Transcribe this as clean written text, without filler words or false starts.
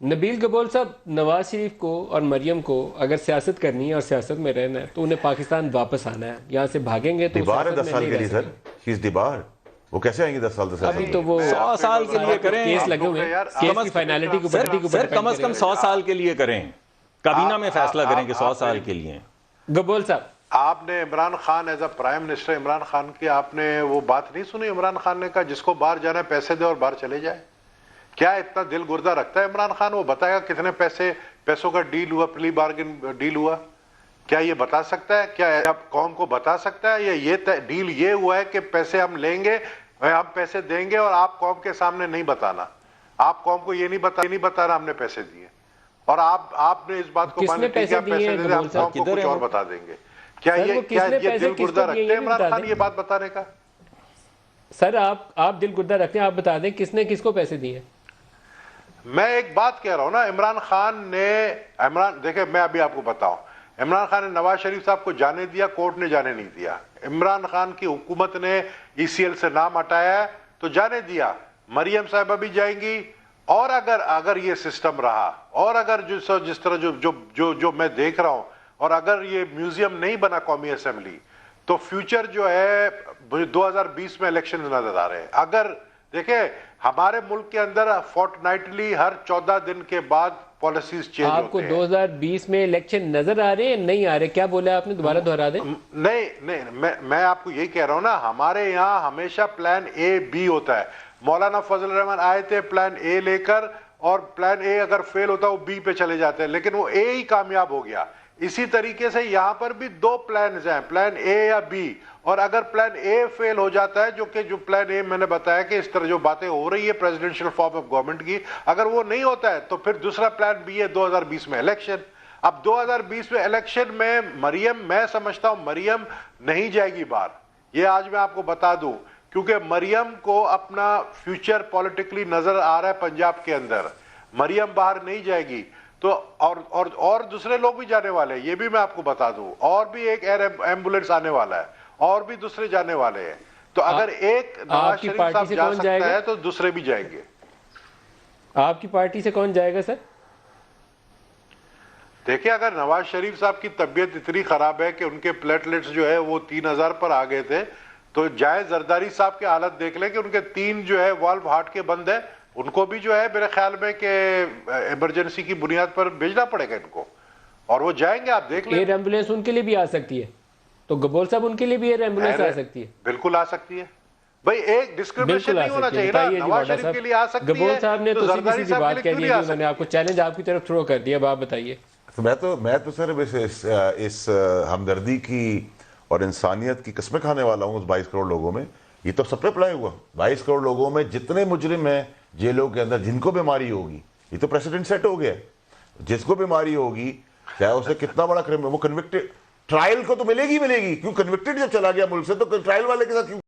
नबील गबोल साहब, नवाज शरीफ को और मरियम को अगर सियासत करनी है और सियासत में रहना है तो उन्हें पाकिस्तान वापस आना है। यहाँ से भागेंगे तो दीवार है सियासत 10 में साल नहीं के रह लिए सर, सकेंगे। ही इज दीवार। वो कैसे आएंगे 10 साल से अभी तो वो 100 साल के लिए केस करें। लगे हुए हैं, केस की फाइनलिटी को सर कम से कम 100 साल के लिए करें, काबीना में फैसला करें कि 100 साल के लिए। गबोल साहब, आपने Imran Khan as a prime minister Imran Khan की आपने वो बात नहीं सुनी? इमरान खान ने कहा जिसको बाहर जाना है पैसे दे और बाहर चले जाए। क्या इतना दिल गुर्दा रखता है इमरान खान? वो बताएगा कितने पैसों का डील हुआ, प्ली बार्गेन डील हुआ? क्या ये बता सकता है? क्या अब कौम को बता सकता है? ये डील ये हुआ है कि पैसे हम लेंगे, हम पैसे देंगे और आप कौम के सामने नहीं बताना। आप कौम को ये नहीं बताना हमने पैसे दिए, और आपने इस बात को मान लिया पैसे दे, हम कौम को कुछ और बता देंगे। क्या ये दिल गुर्दा रखते हैं इमरान खान ये बात बताने का? सर आप दिल गुर्दा रखते हैं, आप बता दें किसने किसको पैसे दिए। मैं एक बात कह रहा हूं ना, देखिए मैं अभी आपको बताऊं, इमरान खान ने नवाज शरीफ साहब को जाने दिया, कोर्ट ने जाने नहीं दिया। इमरान खान की हुकूमत ने ईसीएल से नाम हटाया है तो जाने दिया। मरियम साहिबा भी जाएंगी, और अगर ये सिस्टम रहा, और अगर जिस तरह जो मैं देख रहा हूं, और अगर ये म्यूजियम नहीं बना कौमी असेंबली, तो फ्यूचर जो है 2020 में इलेक्शन नजर आ रहे हैं। अगर देखें हमारे मुल्क के अंदर फोर्टनाइटली हर 14 दिन के बाद पॉलिसीज चेंज होते हैं। आपको 2020 में इलेक्शन नजर आ रहे हैं, नहीं आ रहे? क्या बोला आपने, दोबारा दोहरा दें। नहीं, मैं आपको यही कह रहा हूं ना, हमारे यहाँ हमेशा प्लान ए बी होता है। मौलाना फजल रहमान आए थे प्लान ए लेकर, और प्लान ए अगर फेल होता है वो बी पे चले जाते हैं, लेकिन वो ए ही कामयाब हो गया। इसी तरीके से यहां पर भी दो प्लान हैं, प्लान ए या बी, और अगर प्लान ए फेल हो जाता है, जो प्लान ए मैंने बताया कि इस तरह जो बातें हो रही है प्रेसिडेंशियल फॉर्म ऑफ गवर्नमेंट की, अगर वो नहीं होता है तो फिर दूसरा प्लान बी है 2020 में इलेक्शन। अब 2020 में इलेक्शन में मैं समझता हूं मरियम नहीं जाएगी बाहर। ये आज मैं आपको बता दूं, क्योंकि मरियम को अपना फ्यूचर पॉलिटिकली नजर आ रहा है पंजाब के अंदर। मरियम बाहर नहीं जाएगी तो और दूसरे लोग भी जाने वाले हैं, ये भी मैं आपको बता दूं। और भी एक एयर एम्बुलेंस आने वाला है, और भी दूसरे जाने वाले हैं। तो अगर एक नवाज शरीफ साहब जा सकता है तो दूसरे भी जाएंगे। आपकी पार्टी से कौन जाएगा सर? देखिए, अगर नवाज शरीफ साहब की तबीयत इतनी खराब है कि उनके प्लेटलेट्स जो है वो 3000 पर आ गए थे, तो जाए जरदारी साहब की हालत देख लें कि उनके 3 जो है वाल्व हार्ट के बंद है। उनको भी जो है मेरे ख्याल में कि इमरजेंसी की बुनियाद पर भेजना पड़ेगा इनको, और वो जाएंगे। आप देख लें, एयर एम्बुलेंस उनके लिए भी आ सकती है, तो गबोल साहब उनके लिए भी एयर एम्बुलेंस आ सकती है। बिल्कुल आ सकती है भाई, एक डिस्क्रिमिनेशन नहीं होना चाहिए ना। नवाज शरीफ के लिए आ सकती है, गबोल साहब ने तो जरदारी साहब बात कह दी, मैंने आपको चैलेंज आपकी तरफ थ्रो कर दिया। अब आप बताइए। मैं तो सर इस हमदर्दी की और इंसानियत की कस्में खाने वाला हूँ उस 22 करोड़ लोगों में। ये तो सब पे अप्लाई हुआ। 22 करोड़ लोगों में जितने मुजरिम हैं जेलों के अंदर, जिनको बीमारी होगी, ये तो प्रेसिडेंट सेट हो गया। जिसको बीमारी होगी, चाहे उसे कितना बड़ा क्रिमिनल, वो कन्विक्टेड, ट्रायल को तो मिलेगी। क्यों? कन्विक्टेड जब चला गया मुल्क से तो ट्रायल वाले के साथ क्यों